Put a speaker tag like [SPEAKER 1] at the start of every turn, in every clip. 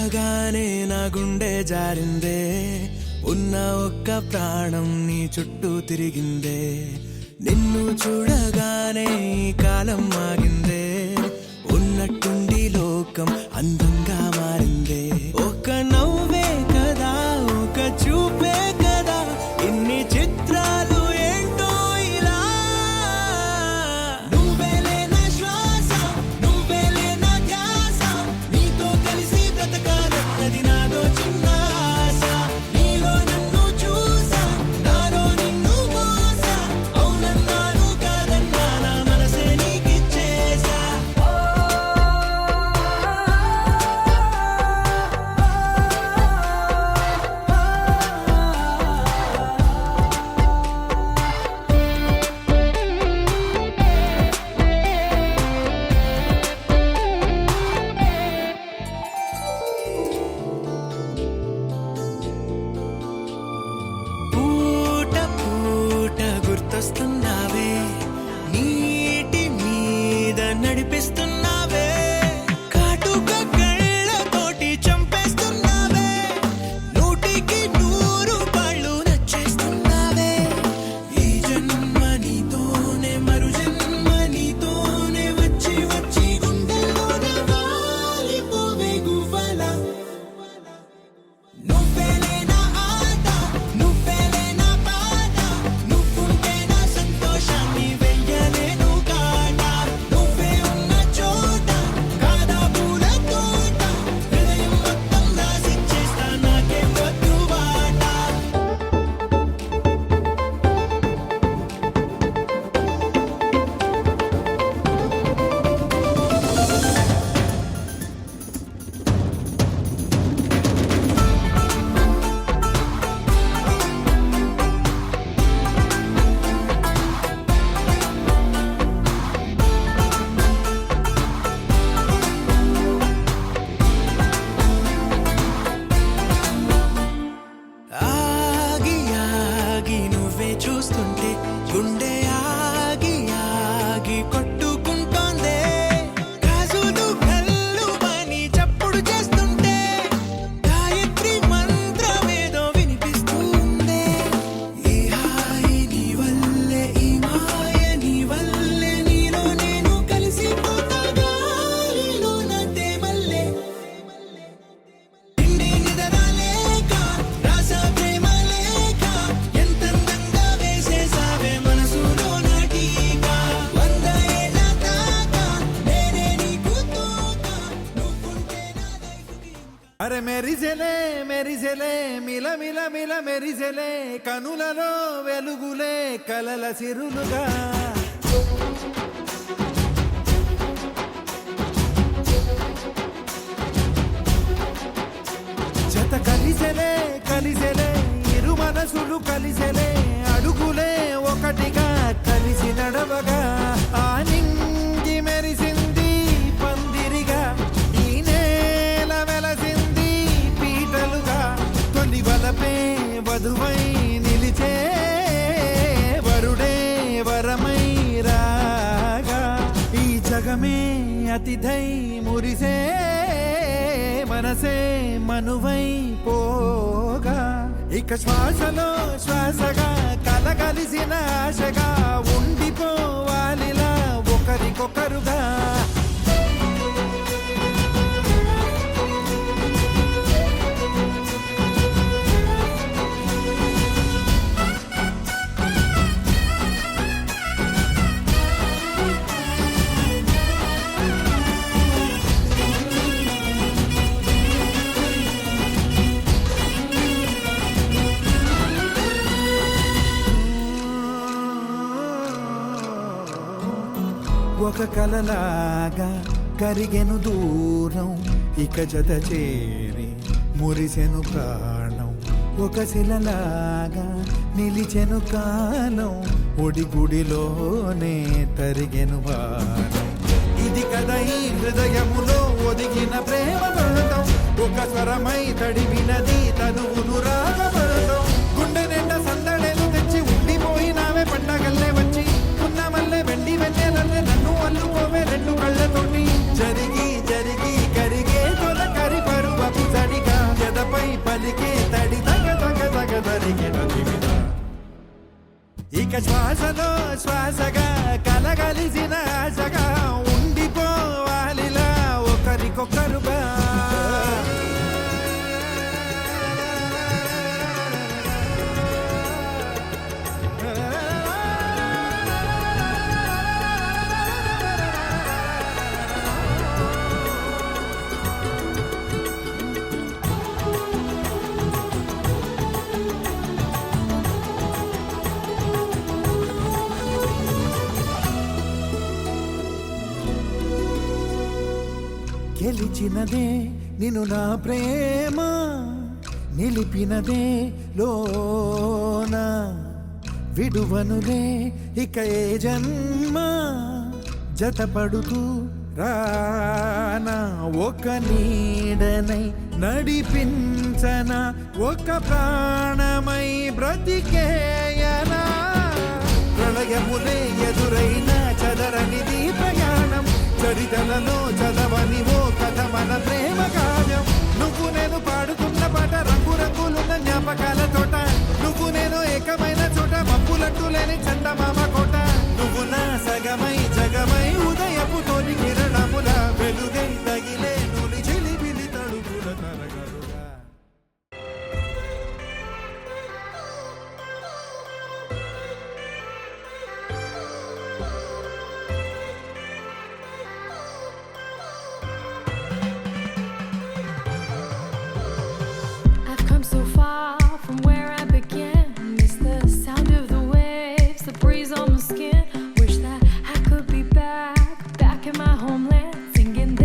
[SPEAKER 1] చూడగానే నా గుండె జారిందే, ఉన్న ఒక్క ప్రాణం నీ చుట్టూ తిరిగిందే. నిన్ను చూడగానే ఈ కాలం ఆగిందే, ఉన్నట్టుండి లోకం అందంగా మారిందే. ఒక నవ్వే కదా, ఒక చూపే కదా, ఇన్ని చిత్రాలు ఏంటో ఇలా. నువ్వేలే నా శ్వాస, నువ్వేలే నా ధ్యాస, నీతో కలిసి బ్రతకాలన్నది నాదో చిన్న ఆశ. నీలో నన్ను చూసా, నాలో నిన్ను మోసా, అవునన్నాను కాదన్నా నా మనసే నీకిచ్చేసా. పూట పూట గుర్తొస్తున్నావే, నీటి మీద నడిపిస్తున్నావే, కాటుక కళ్ళతోటి చంపేస్తున్నావే, నూటికి నూరు పళ్ళు నచ్చేస్తున్నావే. ఈ జన్మ నీతోనే, మరు జన్మ నీతోనే, వచ్చి వచ్చి గుండెల్లోన వాలిపోవే గువ్వలా. నువ్వేలే నా ఆట, నువ్వేలే నా పాట, నువ్వుంటే నా సంతోషాన్ని వెయ్యలేను కాట. నువ్వే ఉన్న చోట కాదా పూల తోట, హృదయం మొత్తం రాసిచ్చేస్తా నాకేం వద్దు బాట. ఆగి ఆగి నువ్వే చూస్తుంటే గుండె ఆగి ఆగి కొట్టుకుంటోందే, గాజులు కళ్ళు పని చప్పుడు చేస్తుంటే గాయత్రి మంత్రమేదో వినిపిస్తుందే. ఈ హాయి నీ వల్లే, ఈ మాయ నీ వల్లే, నీలో నేను కలిసిపోతా గాలిలో నా తేమల్లే. తిండి నిద్ర లేక, రాస ప్రేమ లేక, ఎంతందంగా వేసేసావే మనసులో నా టీకా. 100 ఏళ్ల దాకా నేనే నీకు తోక, నువ్వుంటే నా లైఫ్కి ఇంకా.
[SPEAKER 2] అరే మెరిసెలే మెరిసెలే మిల మిల మిల మెరిసెలే, కనులలో వెలుగులే కలల సిరులుగా. జత కలిసెలే కలిసెలే, ఇరు మనసులు కలిసెలే, అడుగులే ఒకటిగా కలిసి నడవగా. ఆ నింగి మెరిసింది పందిరిగా, ఈ నేల వెలసింది పీటలుగా. తొలి వలపే వధువై నిలిచే, వరుడే వరమై రాగా. ఈ జగమే అతిథై మురిసే, మనసే మనువై పోగా. ఇక శ్వాసలో శ్వాసగా కలగలిసిన ఆశగా ఉండిపోవాలిలా ఒకరికొకరుగా. ఒక కలలాగా కరిగెను దూరం, ఇక జత చేరి మురిసెను ప్రాణం. ఒక శిలలాగా నిలిచెను కాలం, ఒడిగుడిలోనే తరిగెను వారం. ఇది కదా ఈ హృదయములో ఒదిగిన ప్రేమ పర్వతం, ఒక స్వరమై తడివినది తనువును రాగపడతాం. గుండె నిండా సందడేలు తెచ్చి ఉండిపోయినావే పండగల్లే వచ్చి, ఉన్న మల్లె వెండి వెన్నెలల్లే నన్ను అల్లుకోవే రెండు కళ్ళతోటి. జరిగి జరిగి కరిగే తొలకరి పరువపు తడికే తడి తగ తగ తగ తరిగిన దివిన ఇక శ్వాసలో శ్వాసగా కలగలిసిన ఆశగా ఉండిపోవాలిలా ఒకరికొకరుగా గెలిచినదే నిన్ను నా ప్రేమ నిలిపినదే లోన విడువనులే ఇక ఏ జన్మ జతపడుతూ రానా ఒక నీడనై నడిపించన ఒక ప్రాణమై బ్రతికేయనా ప్రళయములే ఎదురైన చదరనిది ప్రయాణం చరితలలో చదవని ఓ కథ మన ప్రేమ కావ్యం నువ్వు నేను పాడుతున్న పాట రంగు రంగులున్న జ్ఞాపకాల తోట నువ్వు నేను ఏకమైన చోట మబ్బులట్టు లేని చందమామ కోట నువ్వు నా సగమై జగమై ఉదయపు తోని కిరణముల వెలుగై తగిలే నులి చిలిబిలి తడుపుల తరగరుగా
[SPEAKER 3] I've come so far from where I began. Miss the sound of the waves, the breeze on my skin. Wish that I could be back in my homeland, singing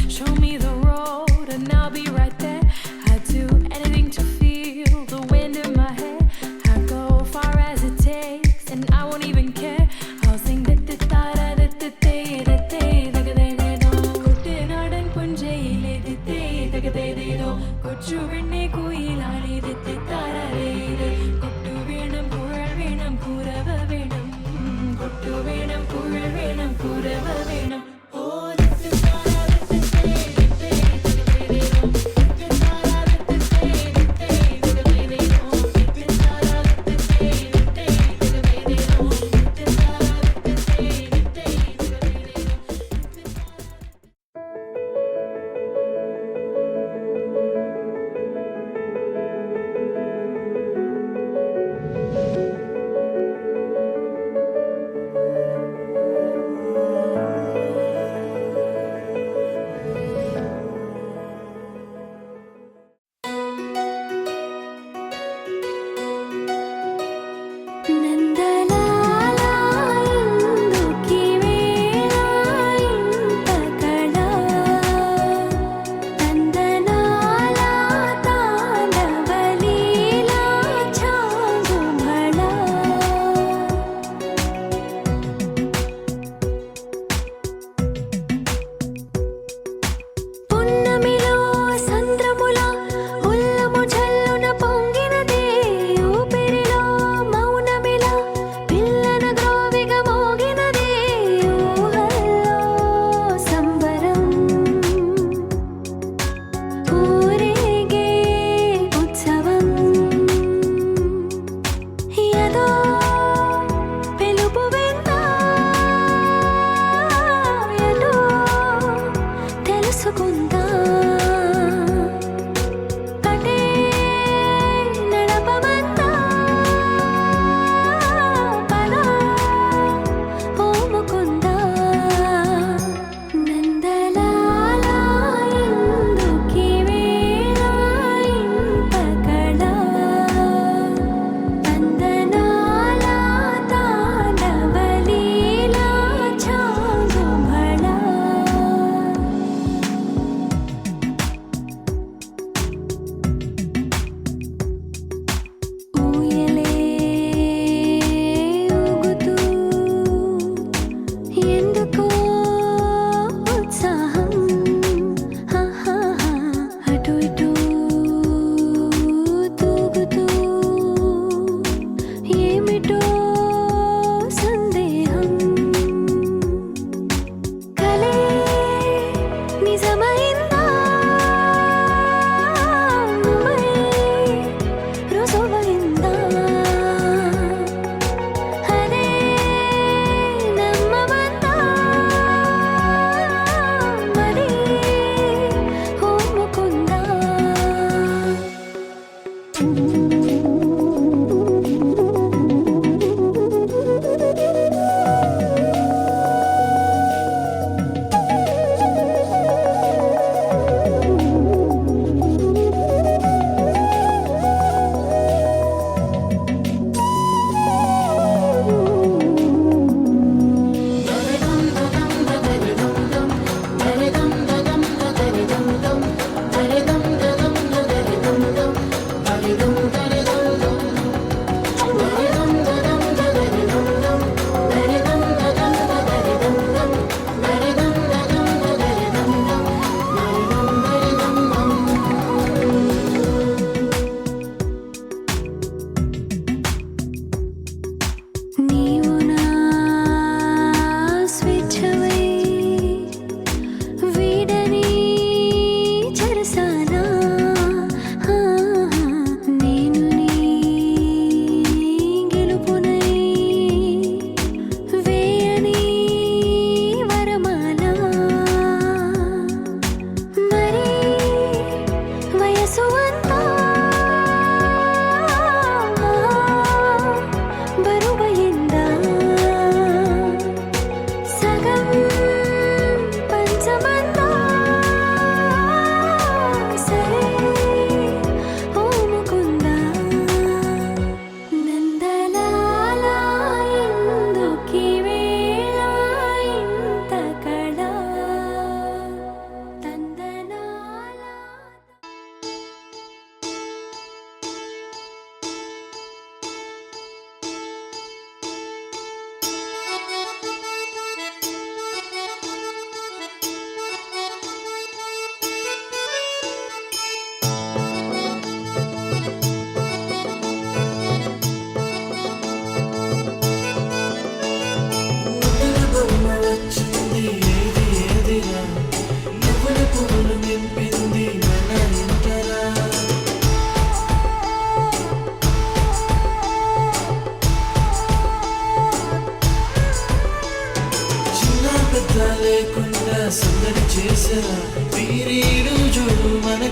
[SPEAKER 3] show me the road and I'll be right there. I'd do anything to feel the wind in my hair. I'd go far as it takes and I won't even care. I'll sing കൊച്ചു വെണ്ണെ കുയിലാളി കൊട്ടു വേണം കുഴൽ വേണം കുരവ വേണം കൊട്ടു വേണം കുഴൽ വേണം കുരവ വേണം ഓ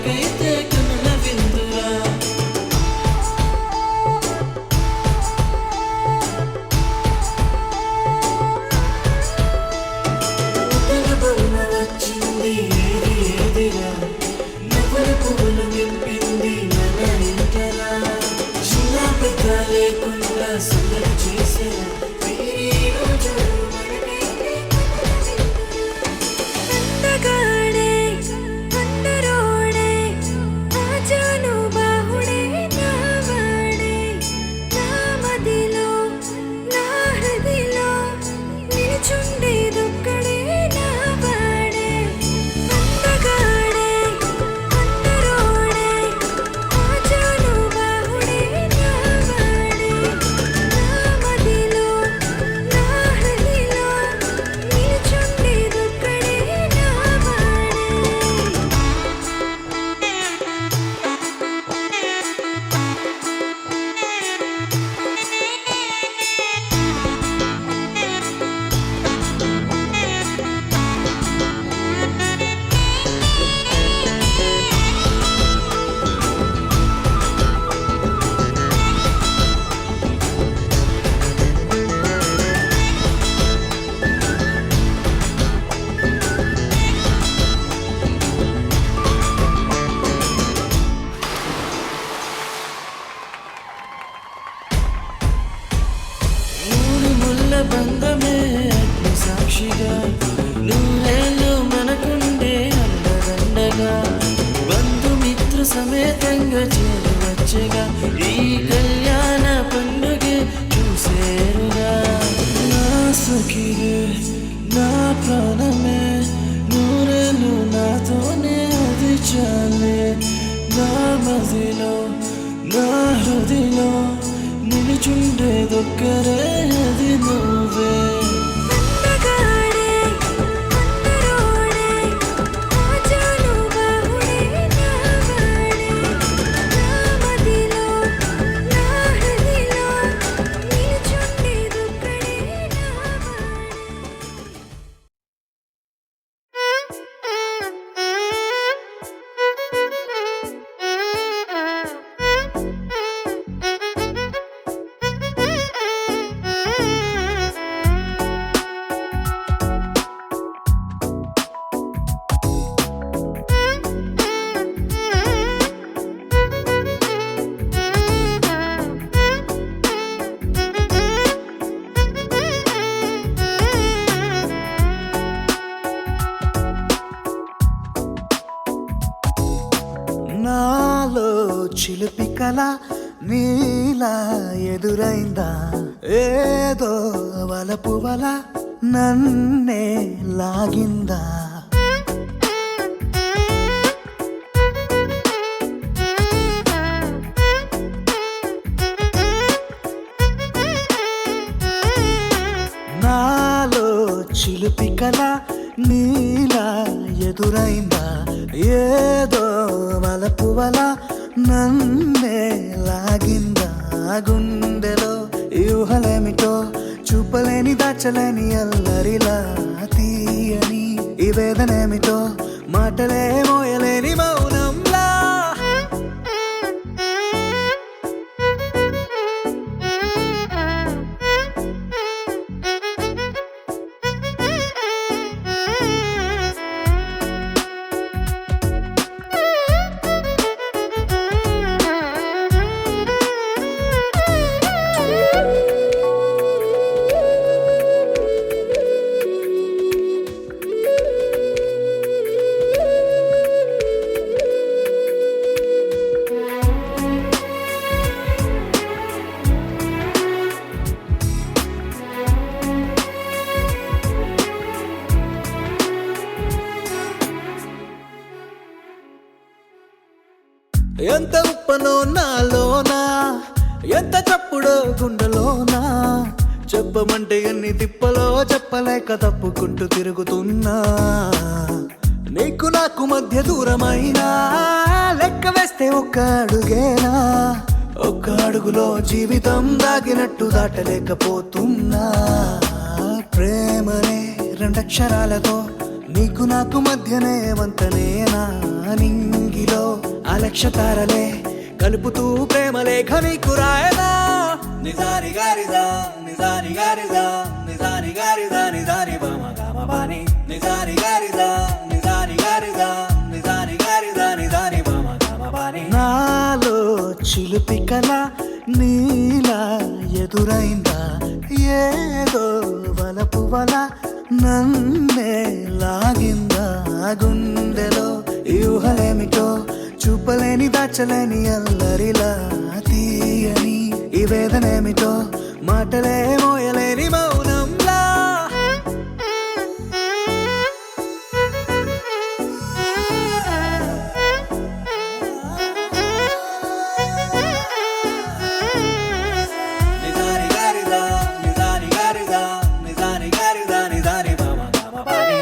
[SPEAKER 1] మనకైతే కనుల విందురా వచ్చింది ఏది ఏదిరా నవ్వుల పువ్వులు నింపింది మన ఇంటరా చిన్న పెద్ద లేకుండా సందడి చేసేలా ఈ రోజు మనకైతే
[SPEAKER 3] అందగాడే అందరోడే ఆజాను బాహుడే నావాడే నా మదిలో నా హృదిలో నిలుచుండేదొక్కడే నావాడే అందగాడే అందరోడే ఆజాను బాహుడే నావాడే నా మదిలో నా హృదిలో నిలుచుండేదొక్కడే నావాడే
[SPEAKER 1] ఊరు ముల్ల బంధమే అగ్ని సాక్షిగా నూరేళ్ళు మనకుండే అండదండగా బంధుమిత్రు సమేతంగా చేరవచ్చగా ఈ కళ్యాణ పండుగ చూసేరుగా నా సఖియే నా ప్రాణమే నూరేళ్ళు నాతోనే అది చాలే నా మదిలో నా హృదిలో నిలుచుండేదొక్కరే అది నువ్వే
[SPEAKER 3] అందగాడే అందరోడే ఆజాను బాహుడే నావాడే నా మదిలో నా హృదిలో నిలుచుండేదొక్కడే
[SPEAKER 4] నాలో చిలిపి కల నీలా ఎదురైందా ఏదో వలపు వల నన్నే లాగిందా నాలో చిలిపి కల నీలా ఎదురైందా ఏదో వలపు వల నన్నే లాగిందా గుండెలో యూహలేమిటో చూపలేని దాచలేని అల్లరిలా తీయని ఈ వేదనేమిటో మాటలే మోయలేని మౌనంలా ఎంత ఉప్పనో నాలోనా ఎంత చప్పుడో గుండెలోనా చెప్పమంటే ఎన్ని తిప్పలో చెప్పలేక తప్పుకుంటూ తిరుగుతున్నా నీకు నాకు మధ్య దూరమైనా లెక్క వేస్తే ఒక్క అడుగేనా ఒక్క అడుగులో జీవితం దాగినట్టు దాటలేకపోతున్నా ప్రేమనే రెండక్షరాలతో నీకు నాకు మధ్యనే వంతనేనా నింగిలో నక్షతారలే కలుపుతూ ప్రేమ లేఖ నీకు రాయనా నిజాని గారిదా నిజాని గారిదా నిజాని గారిదా నిజాని బామ గామ బాని నిజాని గారిదా నిజాని గారిదా నిజాని గారిదా నిజాని బామ గామ బాని నాలో చిలుపి కల నీలా ఎదురైందా ఏదో వలపు వల నన్నే లాగిందా గుండెలో ఊహలేమిటో చూపలేని దాచలేని అల్లరిలా తీయని ఈ వేదనేమిటో మాటలే మోయలేని మౌనంలా నిజాని గారిదా నిజాని గారిదా నిజాని గారిదా నిజాని బామ గామ బాని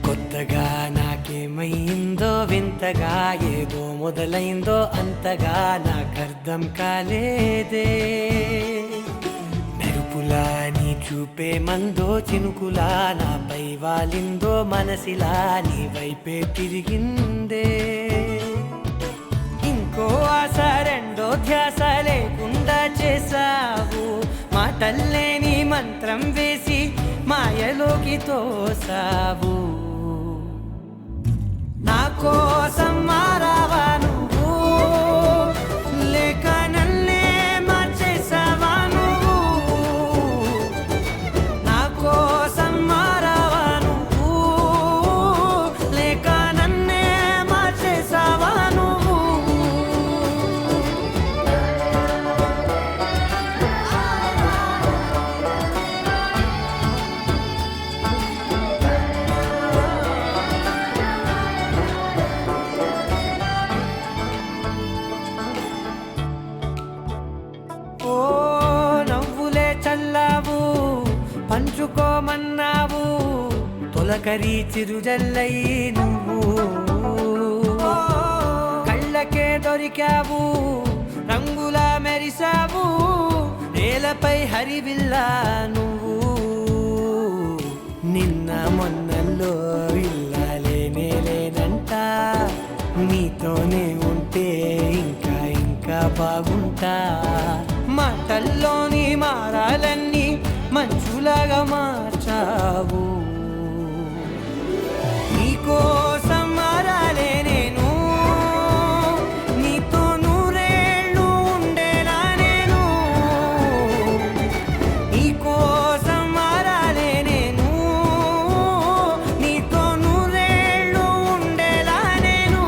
[SPEAKER 1] కొత్తగా నాకేమైందో వింతగా ఏదో మొదలైందో అంతగా నాకర్థం కాలేదే మెరుపులా నీ చూపే మందో చినుకులా నాపై వాలిందో మనసిలా నీ వైపే తిరిగిందే ఇంకో ఆశ రెండో ధ్యాస లేకుండా చేసావు మాటల్లే నీ మంత్రం వేసి మాయలోకి తోసావు నా కోసం మారావా నువ్వు లేక నన్నే మార్చేసావా నువ్వు నా కోసం మారావా నువ్వు లేక నన్నే మార్చేసావా నువ్వు ఓ నవ్వులే చల్లావు పంచుకోమన్నావు తొలకరి చిరుజల్లై నువ్వు కళ్ళకే దొరికావు రంగులా మెరిసావు నేలపై హరివిల్లా నువ్వు నిన్న మొన్నల్లో ఇల్లాలేనే లేనంట నీతోనే ఉంటే ఇంకా ఇంకా బాగుంటా మాటల్లోని మారాలన్నీ మంచులాగా మార్చావు నీకోసం మారాలే నేను నీతో నూరేళ్ళు ఉండేలా నేను నీకోసం మారాలే నేను నీతో నూరేళ్ళు ఉండేలా నేను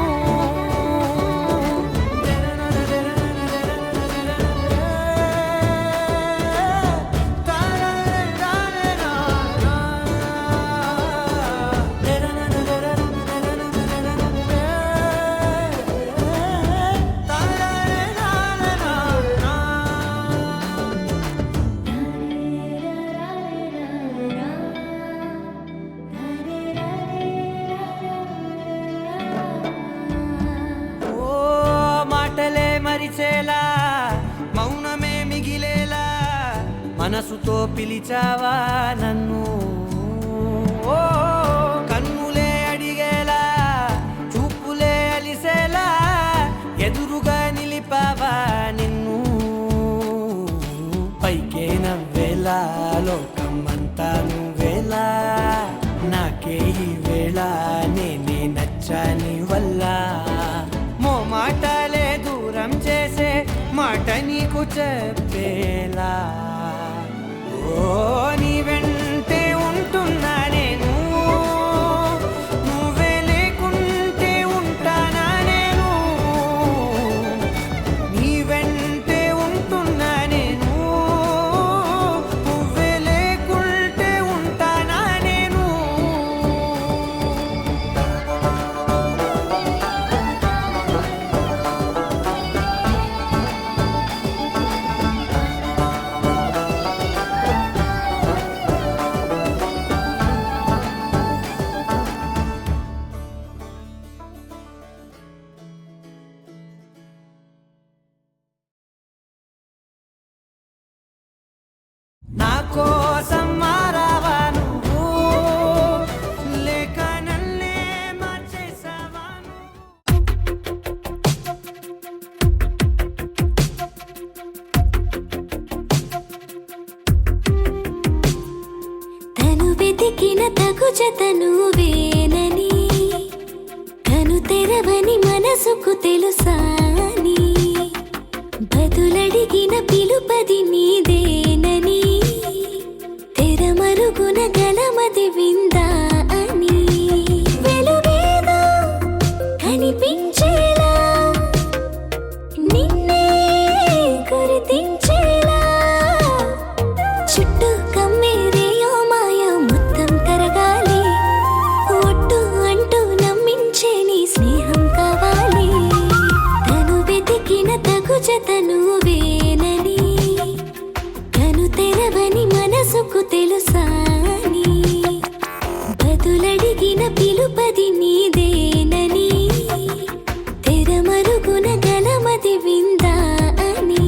[SPEAKER 1] ఓ మాటలే మరిచేలా మౌనమే మిగిలేలా మనసుతో పిలిచావా నన్ను ఓ కన్నులే అడిగేలా చూపులే అలిసేలా ఎదురుగా నిలిపావా నిన్ను పైకే నవ్వేలా లోకం అంతా నువ్వేలా నాకే ఈ వేళ నేనే నచ్చని వల్ల మో మాటలే దూరం చేసే మాట నీకు చెప్పేలా ఓ నీ వెంటే ఉంటున్నా నేను నువ్వే లేకుంటే ఉంటానా నేను నీ వెంటే ఉంటున్నా నేను నువ్వే లేకుంటే ఉంటానా నేను
[SPEAKER 5] జత నువ్వేనని కను తెరవని మనసుకు తెలుసాని బదులడిగిన పిలుపది నీదేనని తెరమరుగున గలమది విందా అని వెలుగేదో కనిపించేలా నిన్నే గుర్తించేలా చుట్టూ కమ్మేరేయో మాయ మొత్తం కరగాలి ఒట్టు అంటూ నమ్మించే నీ స్నేహం కావాలి తను వెతికిన తగు జత నువ్వేనని కను తెరవని మనసుకు తెలుసాని బదులడిగిన పిలుపది నీదేనని తెరమరుగున గలమది విందా అని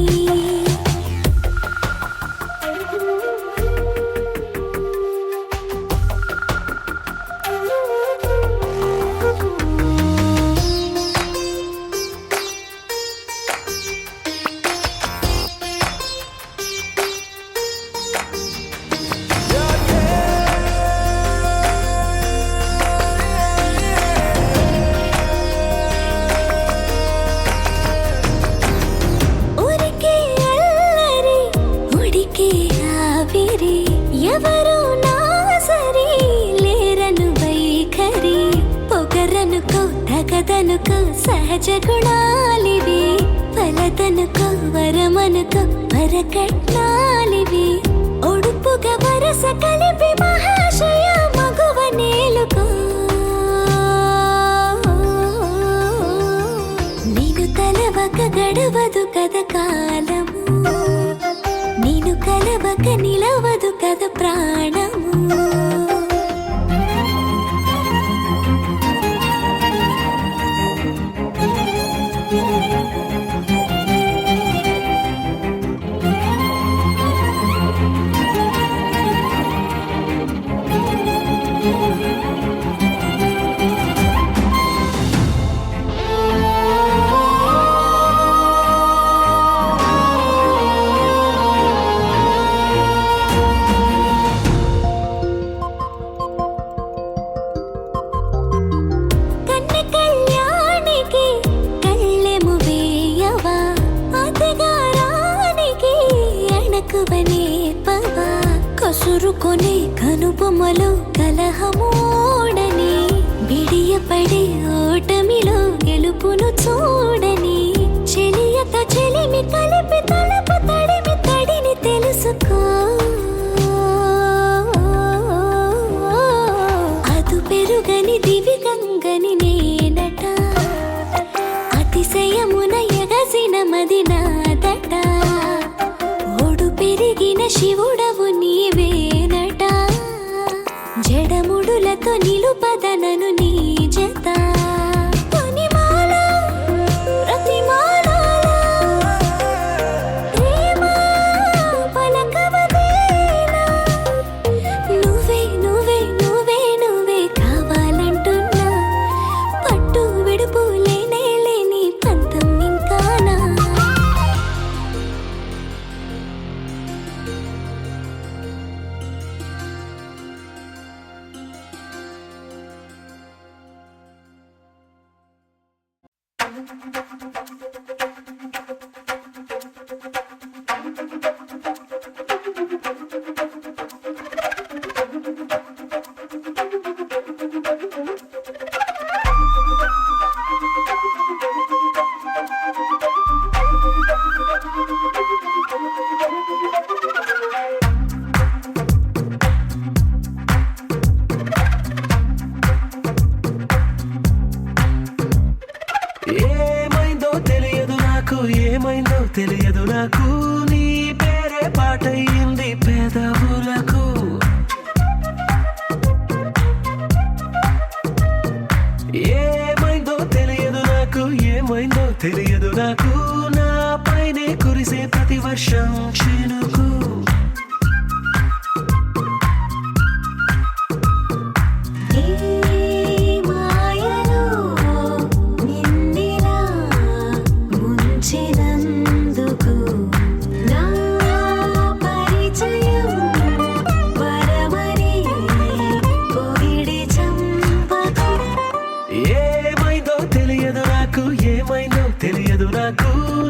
[SPEAKER 5] ఊరికే అల్లరి ఉడికే ఆవిరి ఎవరు నా సరి లేరను వైఖరి పొగరనుకో తగదనుకో సహజ గుణాలివి ఫలదనుకో వరమనుకో వరకట్నాలివి ఒడుపుగా వరస కలిపి మహాశయ మగువ నేలుకో నేను తలవక గడవదు కద కాలము నేను కలవక నిలవదు కద ప్రాణము కన్నె కళ్యాణికి కళ్ళెము వేయవా అతగారానికి అణకువనే పవా కసురుకొనే కనుబొమ్మలో కలహమోడని బిడియపడే ఓటమిలో గెలుపును చూడని చెలియత చెలిమి కలిపి తలపు తడిమి తడిని తెలుసుకో అదు పెరుగని దివి గంగని నేనట అతిశయమున ఎగసిన మది నాదట ఓడు పెరిగిన శివుడవు నీవేనట జడముడులతో నిలుపదనను నీ జత కొనిమాల ప్రతిమాల ప్రేమ పలకవదేలా నువ్వే నువ్వే నువ్వే నువ్వే కావాలంటున్నా పట్టు విడుపు లేనే లేని పంతం ఇంకానా
[SPEAKER 6] ఏమైందో తెలియదు నాకు ఏమైందో తెలియదు నాకు నీ పేరే పాటయింది పెదవులకు ఏమైందో తెలియదు నాకు ఏమైందో తెలియదు నాకు నా పైనే కురిసే ప్రతి వర్షం చినుకు
[SPEAKER 5] ముంచినందుకు నా పరిచయం వరమని పొగిడి
[SPEAKER 6] నాకు